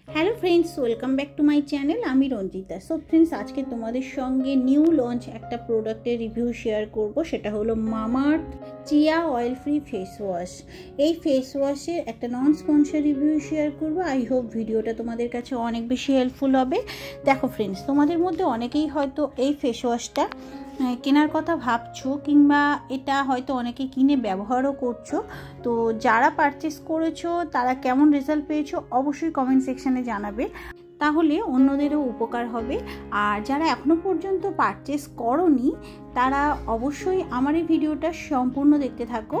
Hello friends, welcome back to my channel. आमी Ranjita. So friends, आज के तुम्हादेर संगे निउ लॉन्च एक प्रोडक्टर रिव्यू शेयर करब, सेटा hello Mamaearth chia oil free face wash. এই फेस वाशेर एक नन स्पन्सर रिव्यू शेयर करब। आई होप भिडियोटा तुम्हादेर काछे अनेक बेशी हेल्पफुल होबे। देखो फ्रेंड्स, तुम्हादेर मध्ये अनेकेई हयतो এই फेस वाशटा केनार कथा भाबछो किंबा एटा हयतो अनेके किने व्यवहारও करछो। तो যারা পারচেজ করেছো তারা কেমন রেজাল্ট পেয়েছো অবশ্যই কমেন্ট সেকশনে জানাবে, তাহলে অন্যদেরও উপকার হবে। আর যারা এখনো পর্যন্ত পারচেজ করোনি তারা অবশ্যই আমার এই ভিডিওটা সম্পূর্ণ দেখতে থাকো,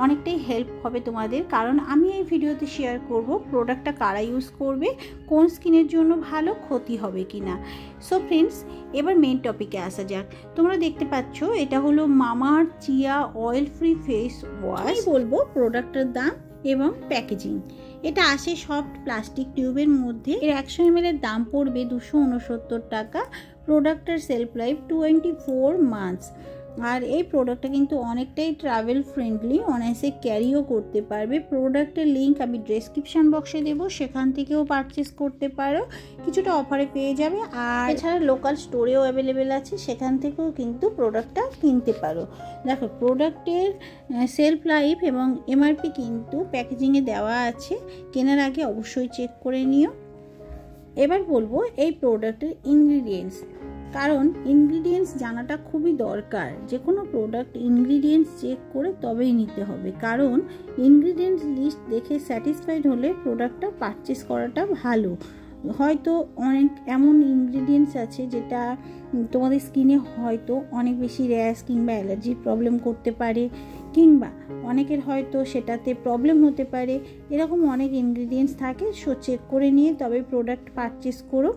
অনেকটাই হেল্প হবে তোমাদের। কারণ আমি এই ভিডিওতে শেয়ার করব প্রোডাক্টটা কারা ইউজ করবে, কোন স্কিনের জন্য ভালো, ক্ষতি হবে কিনা। সো ফ্রেন্ডস, এবার মেইন টপিকে আসা যাক। তোমরা দেখতে পাচ্ছ এটা হলো Mamaearth chia oil free face wash. বলবো প্রোডাক্টের দাম এবং প্যাকেজিং। এটা আসে সফট প্লাস্টিক টিউবের মধ্যে। এর 100 ml এর দাম পড়বে 269 টাকা। প্রোডাক্টের সেলফ লাইফ 24 মান্থস। আর এই প্রোডাক্টটা কিন্তু অনেকটাই ট্রাভেল ফ্রেন্ডলি, অনায়াসে ক্যারিও করতে পারবে। প্রোডাক্টের লিঙ্ক আমি ডেসক্রিপশন বক্সে দেবো, সেখান থেকেও পারচেস করতে পারো, কিছুটা অফারে পেয়ে যাবে। আর এছাড়া লোকাল স্টোরেও অ্যাভেলেবেল আছে, সেখান থেকেও কিন্তু প্রোডাক্টটা কিনতে পারো। দেখো প্রোডাক্টের সেলফ লাইফ এবং এমআরপি কিন্তু প্যাকেজিংয়ে দেওয়া আছে, কেনার আগে অবশ্যই চেক করে নিও। এবার বলবো এই প্রোডাক্টের ইনগ্রিডিয়েন্টস, কারণ ইনগ্রিডিয়েন্টস জানাটা খুবই দরকার। যে কোনো প্রোডাক্ট ইনগ্রিডিয়েন্টস চেক করে তবেই নিতে হবে, কারণ ইনগ্রিডিয়েন্টস লিস্ট দেখে স্যাটিসফাইড হলে প্রোডাক্টটা পারচেস করাটা ভালো। হয়তো অনেক এমন ইনগ্রিডিয়েন্টস আছে যেটা তোমাদের স্কিনে হয়তো অনেক বেশি র্যাশ কিংবা অ্যালার্জির প্রবলেম করতে পারে, কিংবা অনেকের হয়তো সেটাতে প্রবলেম হতে পারে। এরকম অনেক ইনগ্রিডিয়েন্টস থাকে, সো চেক করে নিয়ে তবে প্রোডাক্ট পারচেস করো।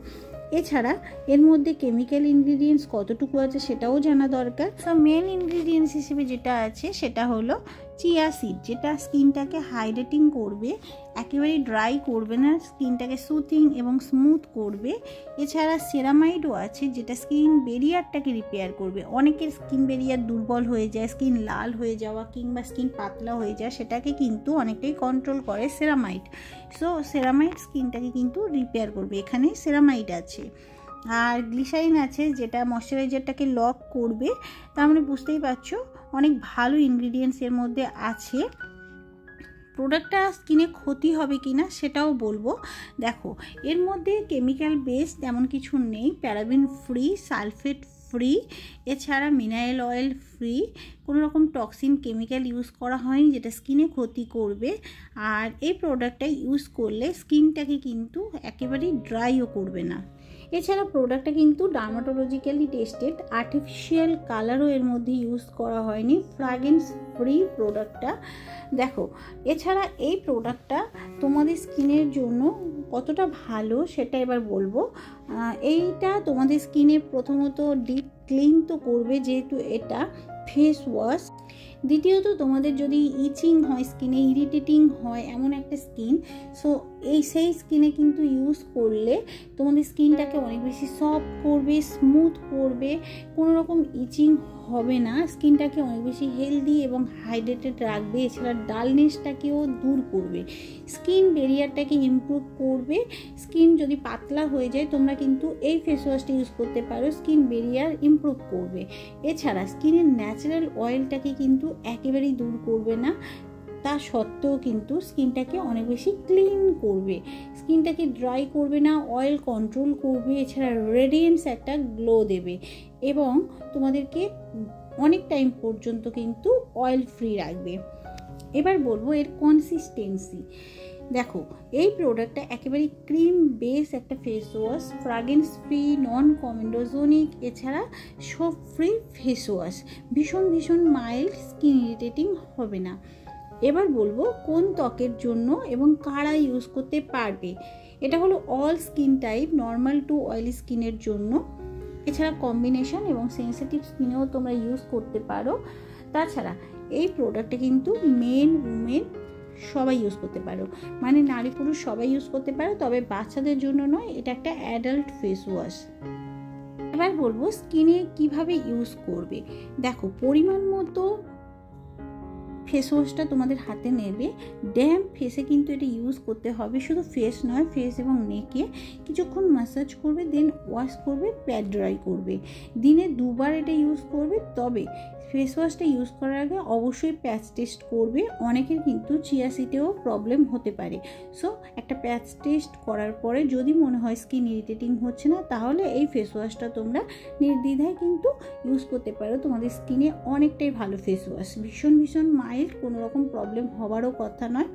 এছাড়া এর মধ্যে কেমিক্যাল ইনগ্রিডিয়েন্টস কতটুকু আছে সেটাও জানা দরকার। সব মেন ইনগ্রিডিয়েন্টস হিসেবে যেটা আছে সেটা হলো চিয়া সিড, যেটা স্কিনটাকে হাইড্রেটিং করবে, একেবারে ড্রাই করবে না, স্কিনটাকে সুথিং এবং স্মুথ করবে। এছাড়া সেরামাইডও আছে, যেটা স্কিন বেরিয়ারটাকে রিপেয়ার করবে। অনেকের স্কিন বেরিয়ার দুর্বল হয়ে যায়, স্কিন লাল হয়ে যাওয়া কিংবা স্কিন পাতলা হয়ে যায়, সেটাকে কিন্তু অনেকটাই কন্ট্রোল করে সেরামাইড। সো সেরামাইড স্কিনটাকে কিন্তু রিপেয়ার করবে, এখানে সেরামাইড আছে। আর গ্লিসারিন আছে, যেটা ময়শ্চারাইজারটাকে লক করবে। তার মানে বুঝতেই পারছো অনেক ভালো ইনগ্রিডিয়েন্টস এর মধ্যে আছে। প্রোডাক্টটা স্কিনে ক্ষতি হবে কিনা সেটাও বলবো। দেখো এর মধ্যে কেমিক্যাল বেস তেমন কিছু নেই, প্যারাবিন ফ্রি, সালফেট ফ্রি, এছাড়া মিনারেল অয়েল ফ্রি, কোনো রকম টক্সিন কেমিক্যাল ইউজ করা হয়নি যেটা স্কিনে ক্ষতি করবে। আর এই প্রোডাক্টটা ইউজ করলে স্কিনটাকে কিন্তু একেবারেই ড্রাইও করবে না। এছাড়া প্রোডাক্টটা কিন্তু ডার্মাটোলজিক্যালি টেস্টেড, আর্টিফিশিয়াল কালারও এর মধ্যে ইউজ করা হয়নি, ফ্র্যাগ্রেন্স ফ্রি প্রোডাক্টটা। দেখো এছাড়া এই প্রোডাক্টটা তোমাদের স্কিনের জন্য কতটা ভালো সেটা এবার বলবো। এইটা তোমাদের স্কিনে প্রথমত ডিপ ক্লিন তো করবে, যেহেতু এটা ফেস ওয়াশ। দ্বিতীয়ত তোমাদের যদি ইচিং হয়, স্কিনে ইরিটেটিং হয় এমন একটা স্কিন, সো সেই স্কিনে কিন্তু ইউজ করলে তোমাদের স্কিনটাকে অনেক বেশি সফট করবে, স্মুথ করবে, কোনো রকম ইচিং হবে না, স্কিনটাকে অনেক বেশি হেলদি এবং হাইড্রেটেড রাখবে। এছাড়া ডালনেসটাকেও দূর করবে, স্কিন বেরিয়ারটাকে ইমপ্রুভ করবে। স্কিন যদি পাতলা হয়ে যায় তোমরা কিন্তু এই ফেস ওয়াশটা ইউজ করতে পারো, স্কিন বেরিয়ার ইমপ্রুভ করবে। এছাড়া স্কিনের ন্যাচারাল অয়েলটাকে কিন্তু একেবারেই দূর করবে না, তা সত্ত্বেও কিন্তু স্কিনটাকে অনেক বেশি ক্লিন করবে, স্কিনটাকে ড্রাই করবে না, অয়েল কন্ট্রোল করবে। এছাড়া রেডিয়েন্স একটা গ্লো দেবে এবং তোমাদেরকে অনেক টাইম পর্যন্ত কিন্তু অয়েল ফ্রি রাখবে। এবার বলবো এর কনসিস্টেন্সি। দেখো এই প্রোডাক্টটা একেবারে ক্রিম বেস একটা face wash, fragrance free, non comedogenic, এছাড়া সোপ ফ্রি ফেস ওয়াশ, ভীষণ মাইল্ড, স্কিন ইরিটেটিং হবে না। এবার বলবো কোন ত্বকের জন্য এবং কারা ইউজ করতে পারবে। এটা হলো all skin type, normal to oily স্কিনের জন্য। এছাড়া কম্বিনেশন এবং সেন্সিটিভ স্কিনেও তোমরা ইউজ করতে পারো। তাছাড়া এই প্রোডাক্টটা কিন্তু মেন উমেন সবাই ইউজ করতে পারো, মানে নারী পুরুষ সবাই ইউজ করতে পারো, তবে বাচ্চাদের জন্য নয়, এটা একটা অ্যাডাল্ট ফেস ওয়াশ। এবার বলবো স্কিনে কিভাবে ইউজ করবে। দেখো পরিমাণ মতো ফেস ওয়াশটা তোমাদের হাতে নেবে, ড্যাম্প ফেসে কিন্তু এটা ইউজ করতে হবে, শুধু ফেস নয়, ফেস এবং নেকে কিছুক্ষণ ম্যাসাজ করবে, দেন ওয়াশ করবে, প্যাড ড্রাই করবে। দিনে 2 বার এটা ইউজ করবে। তবে ফেস ওয়াশটা ইউজ করার আগে অবশ্যই প্যাচ টেস্ট করবে। অনেকের কিন্তু চিয়া সিডেও প্রবলেম হতে পারে। সো একটা প্যাচ টেস্ট করার পরে যদি মনে হয় স্কিন ইরিটেটিং হচ্ছে না, তাহলে এই ফেস ওয়াশটা তোমরা নির্দ্বিধায় কিন্তু ইউজ করতে পারো। তোমাদের স্কিনে অনেকটাই ভালো ফেস ওয়াশ, ভীষণ মাইল্ড, কোনো রকম প্রবলেম হওয়ারও কথা নয়।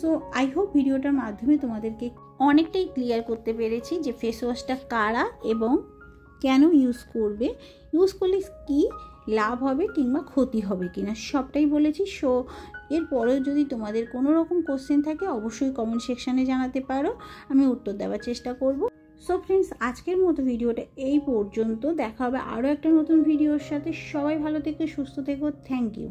সো আই হোপ ভিডিওটার মাধ্যমে তোমাদেরকে অনেকটাই ক্লিয়ার করতে পেরেছি যে ফেস ওয়াশটা কারা এবং কেন ইউজ করবে, ইউজ করলে কি লাভ হবে কিংবা ক্ষতি হবে কিনা সবটাই বলেছি। সো এরপরেও যদি তোমাদের কোনো রকম কোশ্চেন থাকে অবশ্যই কমেন্ট সেকশানে জানাতে পারো, আমি উত্তর দেওয়ার চেষ্টা করব। সো ফ্রেন্ডস, আজকের মতো ভিডিওটা এই পর্যন্ত। দেখা হবে আরও একটা নতুন ভিডিওর সাথে। সবাই ভালো থেকো, সুস্থ থেকো। Thank you.